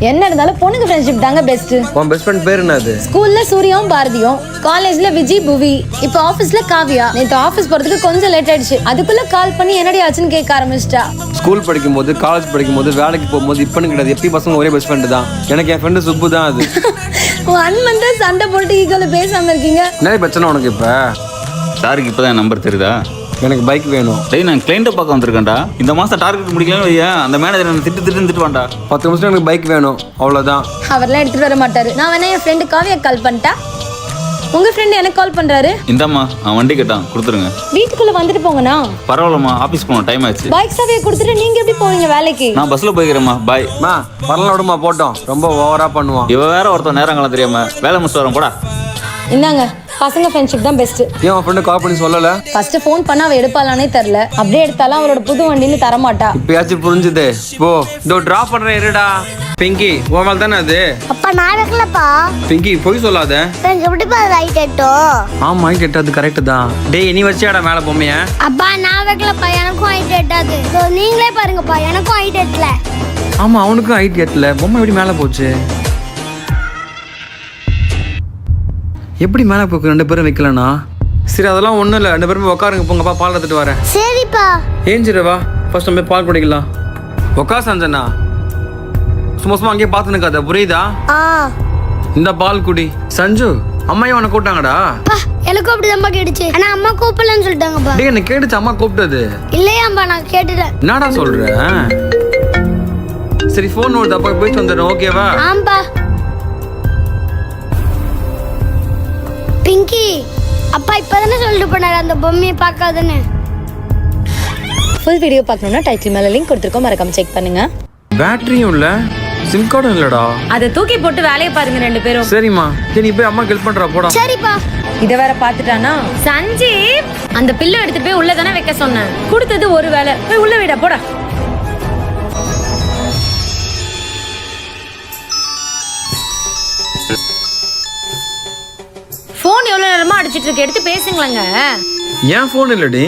என்ன இருந்தாலும் பொண்ணுங்க ஃப்ரெண்ட்ஷிப் தாங்க பெஸ்ட். உன் பெஸ்ட் ஃப்ரெண்ட் பேர் என்னது? ஸ்கூல்ல சூர்யாவும் பாரதியும், காலேஜ்ல விஜய் புவி, இப்போ ஆபீஸ்ல காவியா. நேத்து ஆபீஸ் போறதுக்கு கொஞ்சம் லேட் ஆயிடுச்சு. அதுக்குள்ள கால் பண்ணி என்னடி ஆச்சுன்னு கேட்க ஆரம்பிச்சிட்டா. ஸ்கூல் படிக்கும்போது, காலேஜ் படிக்கும்போது, வேலைக்கு போகும்போது இப்பன்னு கிடையாது. எப்படி பசங்க ஒரே பெஸ்ட் ஃப்ரெண்டு தான். எனக்கு என் ஃப்ரெண்டு சுப்பு தான் அது. 1 month சண்டை போட்டு ஈகோல பேசாம இருக்கீங்க. என்ன பிரச்சனை உனக்கு இப்ப? சாருக்கு இப்பதான் நம்பர் தெரியுதா? எனக்கு பைக் வேணும். டேய் நான் கிளைண்ட்டை பார்க்க வந்திருக்கேன்டா. இந்த மாதம் டார்கெட் முடிக்கலன்னு வையா, அந்த மேனேஜர் எனக்கு திட்டு வாண்டா. 10 நிமிஷம் எனக்கு பைக் வேணும், அவ்வளோதான். அவர்லாம் எடுத்துட்டு வர மாட்டாரு. நான் வேணா என் ஃப்ரெண்டு காவியா கால் பண்ணிட்டா. உங்க ஃப்ரெண்ட் எனக்கு கால் பண்றாரு. இந்தாம்மா அவன் வண்டி கேட்டான், கொடுத்துருங்க. வீட்டுக்குள்ள வந்துட்டு போங்கண்ணா. பரவாயில்லம்மா, ஆஃபீஸ் போகணும், டைம் ஆச்சு. பைக் சாவியை கொடுத்துட்டு நீங்க எப்படி போவீங்க வேலைக்கு? நான் பஸ்ல போய்க்கிறேம்மா, பாய். வரலாம் விடுமா, போட்டோம். ரொம்ப ஓவரா பண்ணுவான். இவ வேற ஒருத்தன் நேரம் காலம் தெரியாம வேலை முடிச்சுட்டு வரோம் போடா. இந்தாங்க, பசங்க ஃப்ரெண்ட்ஷிப் தான் பெஸ்ட். ஏன் உன் ஃப்ரெண்டு கால் பண்ணி சொல்லல? ஃபர்ஸ்ட் ஃபோன் பண்ணா அவ எடுப்பாளானே தெரியல. அப்படியே எடுத்தாலும் அவளோட புது வண்டின்னு தர மாட்டா. இப்பயாச்சும் புரிஞ்சுதே. போ, இதோ டிராப் பண்றேன் இருடா. பிங்கி உன் மேல தானே அது? அப்பா நான் வைக்கலப்பா. பிங்கி போய் சொல்லாத. எனக்கு எப்படிப்பா ரைட் எட்டும்? ஆமா ஹைட் எட்டாது, கரெக்ட் தான். டேய் நீ வச்சியாடா மேல பொம்மைய? அப்பா நான் வைக்கலப்பா, எனக்கும் ஹைட் எட்டாது. நீங்களே பாருங்கப்பா, எனக்கும் ஹைட் எட்டல. ஆமா அவனுக்கும் ஹைட் எட்டல. பொம்மை எப்படி மேல போச்சு? எப்படி மேலே போக்கு 2 பேரும் வைக்கலண்ணா? சரி அதெல்லாம் ஒன்றும் இல்லை, 2 பேருமே உட்காருங்க, போங்கப்பா பால் எடுத்துட்டு வரேன். சரிப்பா. ஏஞ்சிருவா, ஃபர்ஸ்ட் நம்ம பால் குடிக்கலாம். உட்கா சஞ்சனா, சும்மா அங்கேயே பார்த்து நிற்காத, புரியுதா? இந்த பால் குடி. சஞ்சு அம்மையும் உன்னை கூப்பிட்டாங்கடா. எனக்கும் அப்படிதான்ப்பா கேட்டுச்சு. ஆனா அம்மா கூப்பிடலன்னு சொல்லிட்டாங்கப்பா. டேய் என்ன கேட்டுச்சு அம்மா கூப்பிட்டது? இல்லையாம்பா நான் கேட்டுட்டேன். என்னடா சொல்ற? சரி ஃபோன் வருது, அப்பா போயிட்டு வந்துடுறேன், ஓகேவா? ஆம்பா. பிங்கி அப்பா இப்பதானே சொல்லிட்டு போனாரு அந்த பொம்மையை பார்க்காதுன்னு. ஃபுல் வீடியோ பார்க்கணும்னா டைட்டில் மேல லிங்க் கொடுத்துருக்கோம், மறக்காம செக் பண்ணுங்க. பேட்டரியும் இல்ல, சிம் கார்டும் இல்லடா. அதை தூக்கி போட்டு வேலையை பாருங்க 2 பேரும். சரிம்மா, நீ போய் அம்மா ஹெல்ப் பண்றா, போடா. சரிப்பா. இத வேற பாத்துட்டானா சஞ்சீவ்? அந்த பில்லை எடுத்து போய் உள்ள தானே வைக்க சொன்னேன். கொடுத்தது ஒரு வேலை, போய் உள்ள விட போடா. போன் எவ்வளவு நேரமா அடிச்சிட்டு இருக்கு, எடுத்து பேசுங்களேங்க. ஏன் போன் இல்லடி?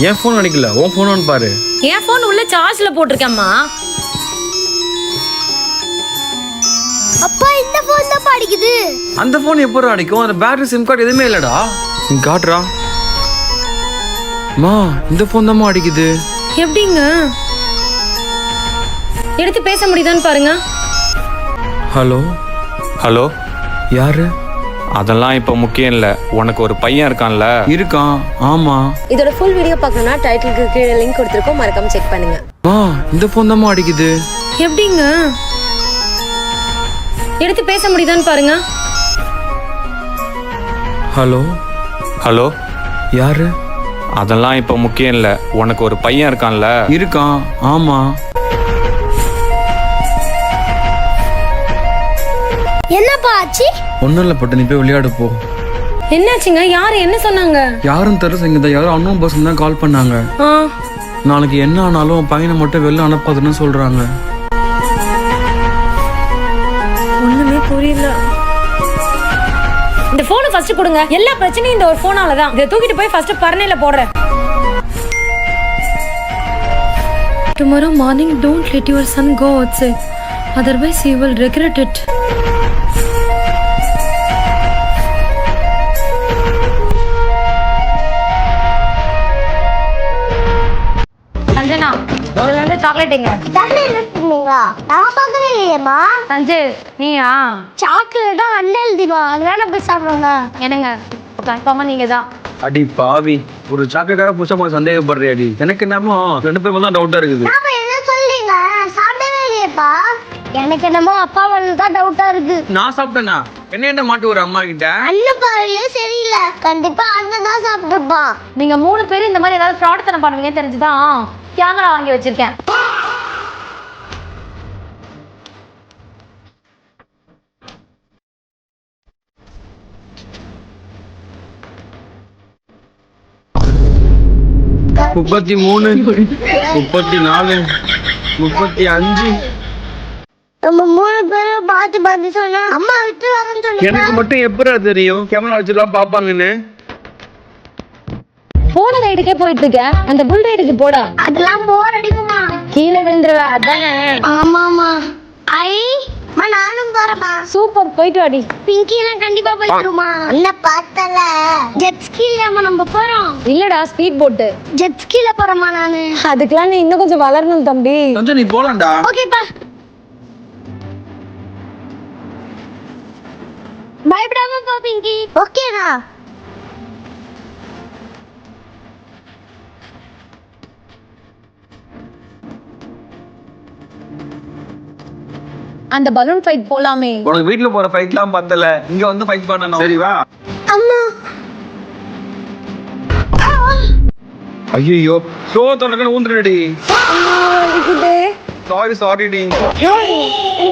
ஏன் போன் அடிக்கல? உன் போன் பாரு. என் போன் உள்ள சார்ஜ்ல போட்டிருக்கேம்மா. அப்பா இந்த போன் தான் அடிக்குது. அந்த போன் எப்போ அடிக்கும்? அந்த பேட்டரி சிம் கார்டு எதுவுமே இல்லடா. நீ காட்டுறா. மா இந்த போன் தான் அடிக்குது. எப்படிங்க? எடுத்து பேச முடியுதான்னு பாருங்க. ஹலோ ஹலோ, யாரு? அதெல்லாம் இப்போ முக்கியம் இல்லை. உனக்கு ஒரு பையன் இருக்கான்ல? இருக்கான், ஆமா. இதோட ஃபுல் வீடியோ பார்க்கணும்னா டைட்டிலுக்கு கீழே லிங்க் கொடுத்துருக்கோம், மறக்காம செக் பண்ணுங்க. மா இந்த போன் தான் அடிக்குது. எப்படிங்க? எடுத்து பேச முடியுதான்னு பாருங்க. ஹலோ ஹலோ, யாரு? அதெல்லாம் இப்போ முக்கியம் இல்லை. உனக்கு ஒரு பையன் இருக்கான்ல? இருக்கான், ஆமா. என்னப்பா ஆச்சு? ஒன்னும் இல்ல பட்டு, நீ போய் விளையாடு போ. என்னாச்சுங்க? யாரு என்ன சொன்னாங்க? யாரும் தெரியல, யாரும் அண்ணன் பசங்க தான் கால் பண்ணாங்க. நாளைக்கு என்ன ஆனாலும் பையனை மட்டும் வெளில அனுப்பாதுன்னு சொல்றாங்க. ஒண்ணுமே புரியல. இந்த போனை ஃபர்ஸ்ட் கொடுங்க. எல்லா பிரச்சனையும் இந்த ஒரு போனால தான். இதை தூக்கிட்டு போய் ஃபர்ஸ்ட் பரணையில போடுறேன். Tomorrow morning don't let your son go outside, otherwise he will regret it. Sanjana, ஒரு 2 சாக்லேட்டுங்க. சாக்லேட் எடுத்துங்களா? நான் பார்க்கவே இல்லையேம்மா. சஞ்சு நீயா? சாக்லேட்டா அண்ணன் எழுதிடுவா, அதனால போய் சாப்பிடுவாங்க. என்னங்க கன்ஃபார்மா நீங்க தான். அடி பாவி, ஒரு சாக்லேட்டாக புதுசா சந்தேகப்படுறியா? அடி எனக்கு என்னமோ 2 பேரும் தான் டவுட்டா இருக்குது. நாம என்ன சொல்றீங்க? சாப்பிடவே இல்லையேப்பா. எனக்கு என்னமோ அப்பா மேல தான் டவுட்டா இருக்கு. நான் சாப்பிட்டேனா? என்ன மாட்டு ஒரு அம்மா கிட்ட? அண்ணன் பாருங்க சரியில்லை. கண்டிப்பா அண்ணன் தான் சாப்பிட்டுப்பான். நீங்க 3 பேரும் இந்த மாதிரி ஏதாவது ஃப்ராட்த்தனம் பண்ணுவீங்கன்னு தெரிஞ்சுதான் கேமரா வாங்கி வச்சிருக்கேன். முப்பத்தி 33, 34, 35. நம்ம 3 பேரும் பார்த்து சொன்னா அம்மா விட்டுருவாங்கன்னு சொல்லி. எனக்கு மட்டும் எப்படா தெரியும் கேமரா வச்சுலாம் பாப்பாங்கன்னு? போன ரைடுக்கே போயிட்டு இருக்கேன், அந்த புல் ரைடுக்கு போடா. அதெல்லாம் போர் அடிக்குமா? கீழே விழுந்துருவ, அதானே? ஆமாமா. போயிட்டு வாடி. பிங்கி நான் கண்டிப்பா போயிடுமா? என்ன பார்த்தல ஜெட் ஸ்கீல நம்ம போறோம். இல்லடா ஸ்பீட் போட். ஜெட் ஸ்கீல போறோமா நானு? அதுக்கெல்லாம் நீ இன்னும் கொஞ்சம் வளரணும் தம்பி. கொஞ்சம் நீ போலாம்டா. ஓகேப்பா. பயப்படாம போ பிங்கி. ஓகேடா. அந்த பலூன் ஃபைட் போலாமே. உனக்கு வீட்ல போற ஃபைட்லாம் பத்தல, இங்க வந்து ஃபைட் பண்ணனும். சரி வா. அம்மா. ஐயோ சோ தனக்கு ஊந்துறடி. Sorry D.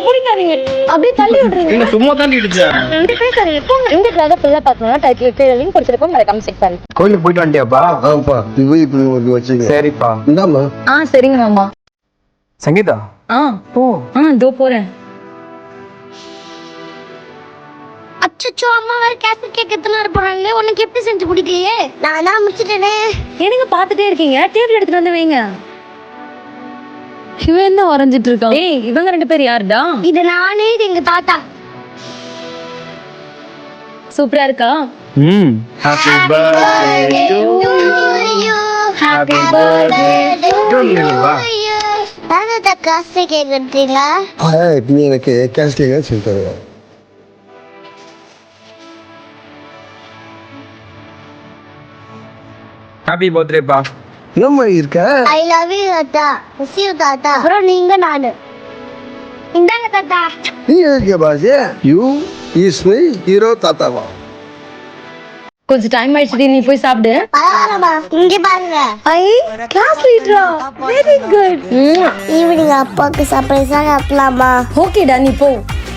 புடிக்காதீங்க. அப்படியே தள்ளி விடுறீங்க. நீங்க சும்மா தான் இடிச்சேன். ரெண்டு பேர் சரிங்க. போங்க. இந்த கிளாஸ ஃபுல்லா பார்க்கணும்னா டைட்டில் கீழ லிங்க் கொடுத்திருக்கோம். மறக்காம செக் பண்ணுங்க. கோயிலுக்கு போயிட்டு வந்துட்டியாப்பா? ஆமாப்பா. இது வச்சுங்க. சரிப்பா. இந்தாம்மா. சரிங்க மாமா. சங்கீதா போ. தோ போறேன். அச்சச்சோ அம்மா வேற கேசட் கேக் எத்தனை போறாங்க. உனக்கு எப்படி செஞ்சு குடிக்கலையே? நான் தான் முடிச்சிட்டேனே. என்னங்க பாத்துட்டே இருக்கீங்க? டேபிள் எடுத்துட்டு வந்து வைங்க. இவன் என்ன வரைஞ்சிட்டு இருக்கான்? ஏய் இவங்க ரெண்டு பேர் யாருடா? இது நானே, இது எங்க தாத்தா. சூப்பரா இருக்கா? Happy birthday to you. Happy birthday to you. தாத்தா காசு கேக் எடுத்தீங்களா? நீ எனக்கு கேஸ்டிங்க செஞ்சு தருவேன். ஹேப்பி பர்த்டே பா. என்னம்மா இருக்க? ஐ லவ் யூ தாத்தா. மிஸ் யூ தாத்தா. அப்புறம் நீங்க நானு. இந்தாங்க தாத்தா. நீ இருக்க பாஜே. யூ இஸ் மை ஹீரோ தாத்தாவா? கொஞ்சம் டைம் ஆயிடுச்சு, நீ போய் சாப்பிடு. பரவாயில்லம்மா. இங்க பாருங்க. ஐ கிளாஸ் லீடரா. Very good. ஈவினிங் அப்பாவுக்கு சர்ப்ரைஸா சாப்பிடலாமா? ஓகேடா நீ போ.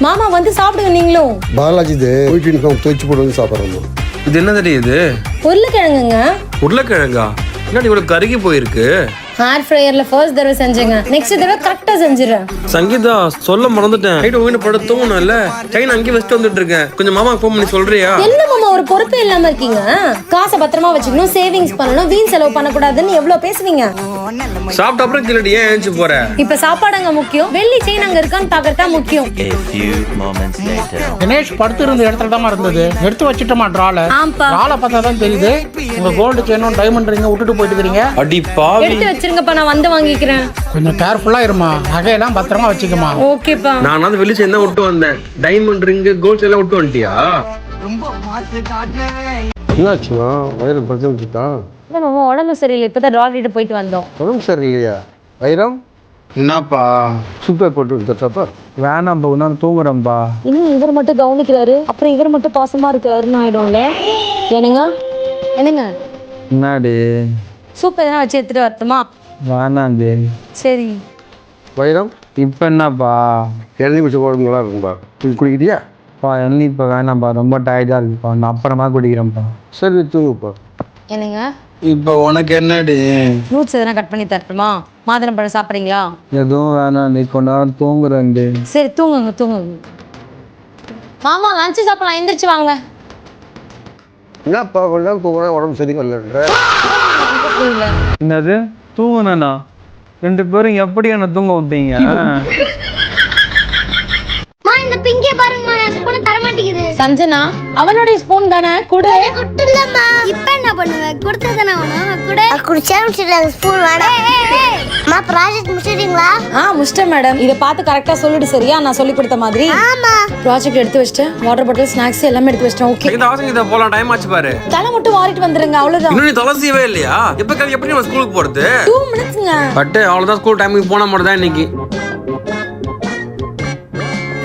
மாமா வந்து சாப்பிடுங்க நீங்களும். பாலாஜி இது போயிட்டு யூனிஃபார்ம் துவைச்சு போட்டு வந்து சாப்பிட்றோம். இது என்ன தெரியுது? உருளைக்கிழங்குங்க. உருளைக்கிழங்கா? என்னடி இவ்வளவு கருகி போயிருக்கு? ஹேர் ஃப்ரையர்ல ஃபர்ஸ்ட் தடவை செஞ்சேங்க. நெக்ஸ்ட் தடவை கரெக்டா செஞ்சிரேன். சங்கீதா சொல்ல மறந்துட்டேன். நைட் உங்க படுத்தவும் இல்ல. டைம் அங்கேயே வச்சுட்டு வந்துட்டு இருக்கேன். கொஞ்சம் மாமா ஃபோன் பண்ணி சொல்றியா? என்ன மாமா ஒரு பொறுப்பே இல்லாம இருக்கீங்க? காசை பத்திரமா வச்சுக்கணும், சேவிங்ஸ் பண்ணணும், வீண் செலவு பண்ணக்கூடாதுன்னு எவ்வளவு பேசுவீங்க? சாப்பிட்ட அப்புறம் கிளடி ஏன் எழுந்து போற? இப்ப சாப்பாடுங்க முக்கியம், வெள்ளி செயின் அங்க இருக்கான்னு பாக்கறதா முக்கியம். தினேஷ் படுத்து இருந்த இடத்துல தான் இருந்தது. எடுத்து வச்சுட்டோமா ட்ரால? ஆம்பா. ட்ரால பார்த்தா தான் தெரியுது. உங்க கோல்டு செயினும் டைமண்ட் ரிங்க விட்டுட்டு போயிட்டு இருக்கீங்க. அடி பாவி. எடுத்து வச்சிருங்கப்பா, நான் வந்து வாங்கிக்கிறேன். கொஞ்சம் கேர்ஃபுல்லா இருமா. நகையெல்லாம் பத்திரமா வச்சுக்கமா. ஓகேப்பா. நான் வந்து வெளியே சேர்ந்தா விட்டு வந்தேன். டைமண்ட் ரிங் கோல்ட் எல்லாம் விட்டு வந்துட்டியா? என்னாச்சுமா? வயிறு பிரச்சனை இருக்கா? மாமா உடம்பு சரியில்லை, இப்பதான் டாக்டர் போயிட்டு வந்தோம். உடம்பு சரியில்லையா? வைரம் என்னப்பா? சூப்பர் போட்டு விட்டுட்டாப்பா. வேணாம்பா, நான் தூங்குறேன்பா. இன்னும் இவர் மட்டும் கவனிக்கிறாரு, அப்புறம் இவர் மட்டும் பாசமா இருக்காருன்னு ஆயிடும்ல. என்னங்க என்னங்க என்னடி? சூப் எதனா வச்சு எடுத்துட்டு வரட்டுமா? வேணாண்டி. சரி. வைரம் இப்போ என்னப்பா? இளநீ குடிச்ச உடம்பு நல்லா இருக்கும்பா. குடிக்கிறியா? எண்ணி இப்போ வேணாம்ப்பா, ரொம்ப டயர்டாக இருக்குப்பா. நான் அப்புறமா குடிக்கிறேன்ப்பா. சரி தூங்குப்பா. என்னங்க இப்போ உனக்கு என்னடி? ஃப்ரூட்ஸ் எதனா கட் பண்ணி தரட்டுமா? மாதுளம் பழம் சாப்பிட்றீங்களா? எதுவும் வேணாண்டி, கொஞ்ச நேரம் தூங்குறேன்டி. சரி தூங்குங்க தூங்குங்க. மாமா லஞ்சு சாப்பிடலாம், எந்திரிச்சு வாங்க. என்னப்பா கொஞ்ச நேரம் தூங்குறா உடம்பு சரி வரலன்ற? என்னது தூங்குனா? ரெண்டு பேரும் எப்படி என்ன தூங்க வைப்பீங்க? இந்த பிங்கே பாருங்க, ஸ்பூன் தர மாட்டேங்குது. சஞ்சனா அவனுடைய ஸ்பூன் தானே கூட. குடுலம்மா. இப்போ என்ன பண்ணுவ? கொடுத்ததானே அவனும் கூட. குடிச்சா முடிச்சிடலாம், ஸ்பூன் வேணாம். அம்மா ப்ராஜெக்ட் முடிச்சிட்டீங்களா? முடிச்சிட்டேன் மேடம். இதை பார்த்து கரெக்டா சொல்லிடு சரியா? நான் சொல்லி கொடுத்த மாதிரி. ஆமா. ப்ராஜெக்ட் எடுத்து வச்சிட்டேன், வாட்டர் பாட்டில் ஸ்நாக்ஸ் எல்லாமே எடுத்து வச்சிட்டேன். ஓகே. சங்கீதா சங்கீதா போலாம், டைம் ஆச்சு பாரு. தலை மட்டும் வாரிட்டு வந்துருங்க, அவ்வளவுதான். இன்னும் நீ தொலைசியவே இல்லையா? எப்படி நம்ம ஸ்கூலுக்கு போறது? 2 மினிட்ஸ்ங்க. பட் அவ்வளவுதான், ஸ்கூல் டைமுக்கு போன மட்டும் தான் இன்னைக்கு.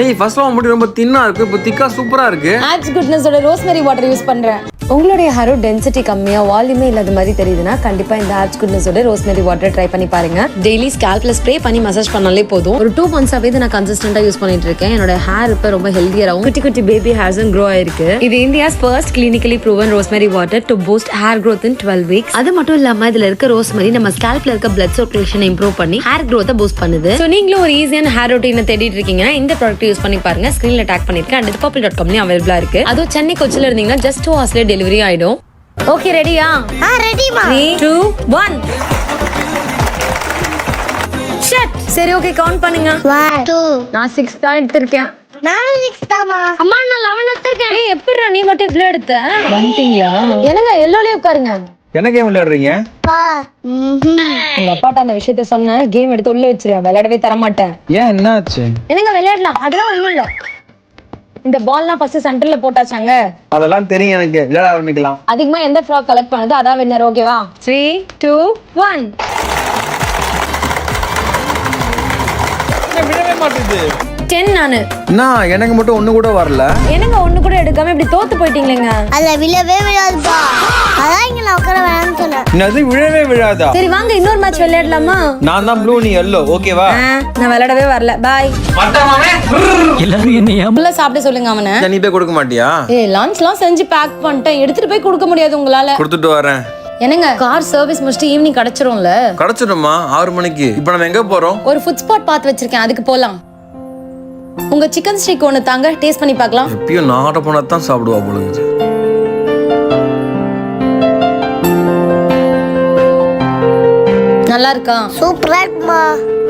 ஏய் ஃபர்ஸ்ட் ஒன் மட்டும் ரொம்ப தின்னா இருக்கு, இப்போ திக்கா சூப்பரா இருக்கு. ஆப்ஸ் குட்னஸோட ரோஸ்மெரி வாட்டர் யூஸ் பண்றேன். உங்களுடைய ஹேர் டென்சிட்டி கம்மியா வால்யூமே இல்லாத மாதிரி தெரியுதுன்னா கண்டிப்பா இந்த ஆப்ஸ் குட்னஸோட ரோஸ்மெரி வாட்டர் ட்ரை பண்ணி பாருங்க. டெய்லி ஸ்கேல்ப்ல ஸ்ப்ரே பண்ணி மசாஜ் பண்ணாலே போதும். ஒரு 2 months-ஆவே நான் கன்சிஸ்டன்ட்டா யூஸ் பண்ணிட்டு இருக்கேன். என்னோட ஹேர் இப்ப ரொம்ப ஹெல்தியராகவும் குட்டி குட்டி பேபி ஹேர்ஸும் க்ரோ ஆயிருக்கு. இது India's first clinically proven rosemary water to boost hair growth in 12 weeks. அது மட்டும் இல்லாம இதுல இருக்க ரோஸ்மெரி நம்ம ஸ்கேல்ப்ல இருக்க blood circulation இம்ப்ரூவ் பண்ணி ஹேர் growth பூஸ்ட் பண்ணுது. சோ நீங்களும் ஒரு ஈஸியான ஹேர் ரொட்டீனை தேடிட்டு இருக்கீங்கன்னா இந்த ப்ராடக்ட் யூஸ் பண்ணி பாருங்க. ஸ்கிரீன்ல டேக் பண்ணிருக்கேன். அண்ட் purple.com-லயும் அவைலபிளா இருக்கு. அதுவும் சென்னை கொச்சில இருந்தீங்கன்னா just 2 hours டெலிவரி ஆயிடும். ஓகே ரெடியா? ரெடிமா. 3 2 1 ஷட். சரி ஓகே கவுண்ட் பண்ணுங்க. 1 2 நான் 6 தான் எடுத்திருக்கேன். நானும் 6 தாமா. அம்மா நான் 11 எடுத்துட்டேன். ஏய் எப்படிடா நீ மட்டும் இவ்வளவு எடுத்த? வந்துட்டீங்களா? என்னங்க எல்லோலயே உட்காருங்க. என்ன கேம் விளையாடுறீங்க? பா. உங்க அப்பாட்ட அந்த விஷயத்த சொன்ன கேம் எடுத்து உள்ள வச்சிருவேன். விளையாடவே தர மாட்டேன். ஏன் என்ன ஆச்சு? என்னங்க விளையாடலாம், அதெல்லாம் ஒண்ணும் இல்ல. இந்த பால்லாம் ஃபர்ஸ்ட் சென்டர்ல போட்டாச்சாங்க. அதெல்லாம் தெரியும் எனக்கு. விளையாட ஆரம்பிக்கலாம். அதிகமா எந்த ஃப்ராக் கலெக்ட் பண்ணதோ அதான் வின்னர். ஓகேவா? 3 2 1. விடவே மாட்டேது. 10 நானு. நான் எனக்கு மட்டும் ஒண்ணு கூட வரல. என்னங்க ஒண்ணு கூட எடுக்காம இப்படி தோத்து போயிட்டீங்களேங்க. அதுல விழவே விழாதுப்பா. அதான் இங்க நான் உட்கார வேணாம்னு சொன்னேன். என்னது விழவே விழாதா? சரி வாங்க இன்னொரு மேட்ச் விளையாடலாமா? நான் தான் ப்ளூ நீ எல்லோ. ஓகேவா? நான் விளையாடவே வரல. பாய். உள்ள சாப்பிட சொல்லுங்க அவனை. நீ போய் கொடுக்க மாட்டியா? ஏய் லஞ்ச்லாம் செஞ்சு பேக் பண்ணிட்டேன், எடுத்துட்டு போய் கொடுக்க முடியாது உங்களால. கொடுத்துட்டு வரேன். என்னங்க கார் சர்வீஸ் முடிச்சுட்டு ஈவினிங் கிடைச்சிரும்ல? கிடைச்சிடுமா? 6 மணிக்கு. இப்போ நம்ம எங்க போறோம்? ஒரு ஃபுட் ஸ்பாட் பார்த்து வச்சிருக்கேன், அதுக்கு போலாம். உங்க சிக்கன் ஸ்டீக் ஒன்று தாங்க, டேஸ்ட் பண்ணி பார்க்கலாம். எப்பயும் நான் ஆர்டர் பண்ணா தான் சாப்பிடுவா பொழுது. நல்லா இருக்கா? சூப்பரா இருக்குமா.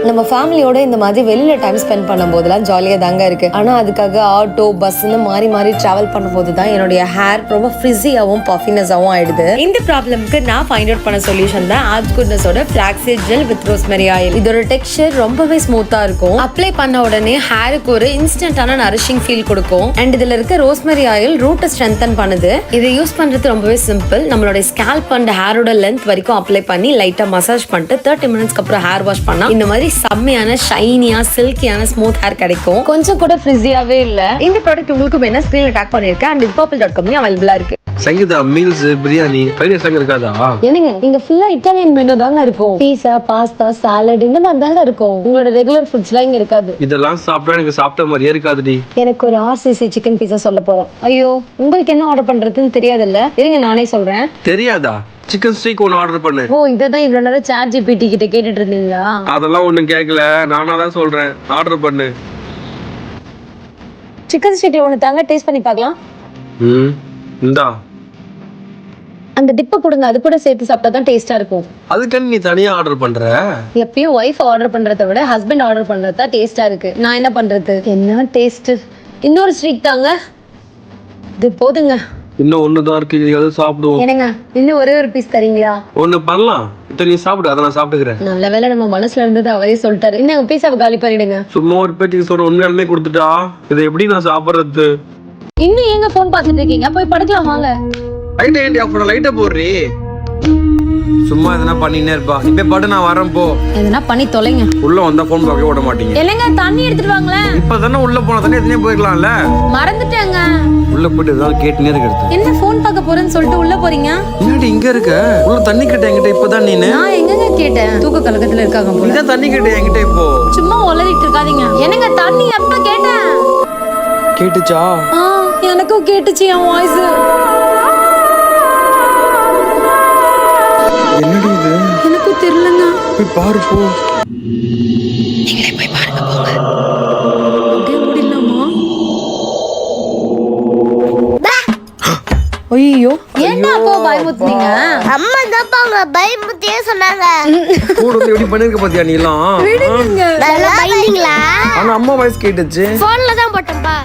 நம்ம ஃபேமிலியோட இந்த மாதிரி வெளியில டைம் ஸ்பெண்ட் பண்ணும் போதெல்லாம் ஜாலியா தாங்க இருக்கு. ஆனா அதுக்காக ஆட்டோ பஸ்ன்னு மாறி மாறி டிராவல் பண்ணும்போது தான் என்னுடைய ஹேர் ரொம்ப ஃப்ரிஸியாவும் பஃபினஸாவும் ஆயிடுது. இந்த ப்ராப்ளம்க்கு நான் ஃபைண்ட் அவுட் பண்ண சொல்யூஷன் தான் ஆர்ட்ஸ் குட்னஸோட flaxseed gel with rosemary oil. இதோட டெக்ஸ்சர் ரொம்பவே ஸ்மூத்தா இருக்கும். அப்ளை பண்ண உடனே ஹேருக்கு ஒரு இன்ஸ்டன்டான நரிஷிங் ஃபீல் கொடுக்கும். அண்ட் இதுல இருக்க ரோஸ்மெரி ஆயில் ரூட்டை ஸ்ட்ரென்தன் பண்ணுது. இதை யூஸ் பண்றது ரொம்பவே சிம்பிள். நம்மளோட ஸ்கேல்ப் அண்ட் ஹேரோட லென்த் வரைக்கும் அப்ளை பண்ணி லைட்டா மசாஜ் பண்ணிட்டு 30 மினிட்ஸ்க்கு அப்புறம் ஹேர் வாஷ் பண்ணா இந்த மாதிரி செம்மையான ஷைனியா சில்கியான ஸ்மூத் ஹேர் கிடைக்கும். கொஞ்சம் கூட ஃப்ரிஸியாவே இல்ல. இந்த ப்ராடக்ட் உங்களுக்கு வேணா ஸ்கிரீன்ல டேக் பண்ணிருக்கேன். அண்ட் purple.com அவைலபிளா இருக்கு. Sangeetha meals biryani fried rice அங்க இருக்காதா? என்னங்க இங்க ஃபுல்லா இட்டாலியன் மெனு தாங்க இருக்கும். பீஸா பாஸ்தா சாலட் இந்த மாதிரி தாங்க இருக்கும். உங்களோட ரெகுலர் ஃபுட்ஸ்லாம் இங்க இருக்காது. இதெல்லாம் சாப்பிட்டா எனக்கு சாப்பிட்ட மாதிரியே இருக்காதுடி. எனக்கு ஒரு RCC சிக்கன் பீஸா சொல்ல போறோம். ஐயோ உங்களுக்கு என்ன ஆர்டர் பண்றதுன்னு தெரியாதுல்ல, இருங்க நானே சொல்றேன். தெரியாதா? சிக்கன் ஸ்டீக் ஒன்று ஆர்டர் பண்ணு. ஓ இதான் இவ்வளவு நேரம் ChatGPT கிட்ட கேட்டுட்டு இருந்தீங்களா? அதெல்லாம் ஒண்ணும் கேட்கல, நானா தான் சொல்றேன். ஆர்டர் பண்ணு. சிக்கன் ஸ்டீக் ஒன்று தாங்க, டேஸ்ட் பண்ணி பார்க்கலாம். இந்தா அந்த டிப்பை கொடுங்க, அது கூட சேர்த்து சாப்பிட்டா தான் டேஸ்டா இருக்கும். அதுக்கு நீ தனியா ஆர்டர் பண்ற? எப்பயும் ஒய்ஃப் ஆர்டர் பண்றதை விட ஹஸ்பண்ட் ஆர்டர் பண்றது தான் டேஸ்டா இருக்கு. நான் என்ன பண்றது? என்ன டேஸ்ட்? இன்னொரு ஸ்ட்ரீக் தாங்க. இது போதுங்க. இன்னும் ஒண்ணுதான் இருக்கு, எது சாப்பிடுவோம். என்னங்க இன்னும் ஒரே ஒரு பீஸ் தரீங்களா? ஒண்ணு பண்ணலாம். நீ சாப்பிடு, அதை நான் சாப்பிட்டுக்கிறேன். நல்ல வேளை நம்ம மனசுல இருந்தது அவரே சொல்லிட்டாரு. இன்னும் பீஸாவை காலி பண்ணிடுங்க. சும்மா ஒரு பேட்டிக்கு சொல்ற உண்மையாலுமே கொடுத்துட்டா இதை எப்படி நான் சாப்பிடுறது? இன்னும் எங்க போன் பார்த்துட்டு இருக்கீங்க? போய் படுக்கலாம் வாங்க. லைட் ஏண்டி ஆஃப் பண்ண? லைட்டை போடுறீ. சும்மா எதனா பண்ணினே இருப்பா. இப்ப பாட்டு நான் வரேன் போ. எதனா பண்ணி தொலைங்க. உள்ள வந்தா போன் பார்க்க விட மாட்டீங்க. இல்லங்க தண்ணி எடுத்துட்டு வாங்களேன். இப்பதானே உள்ள போனா தானே எத்தனையோ போயிருக்கலாம்ல. மறந்துட்டேங்க. உள்ள போயிட்டு ஏதாவது கேட்டுனே இருக்கிறது. என்ன போன் பார்க்க போறேன்னு சொல்லிட்டு உள்ள போறீங்க? என்னடி இங்க இருக்க? உள்ள தண்ணி கேட்ட என்கிட்ட இப்பதான் நீனு. நான் எங்கங்க கேட்டேன்? தூக்க கலக்கத்துல இருக்காங்க போல. இதான் தண்ணி கேட்ட என்கிட்ட இப்போ. சும்மா உளறிட்டு இருக்காதீங்க. என்னங்க தண்ணி எப்ப கேட்டேன்? கேட்டுச்சா? எனக்கும் கேட்டுச்சு என் வாய்ஸ். என்னடி இது? எனக்கும் தெரியலங்க. போய் பாரு போ. நீங்களே போய் பாருங்க போங்க. அப்படியே முடியலாமா? ஐயோ என்ன அப்போ பயமுத்துனீங்க? அம்மா தான் அவங்க பயமுத்தியே சொன்னாங்க. கூட வந்து எப்படி பண்ணிருக்க பாத்தியா நீ எல்லாம்? விடுங்க. நல்லா பயந்தீங்களா? ஆனா அம்மா வாய்ஸ் கேட்டுச்சு. போன்ல தான் போட்டேன்பா.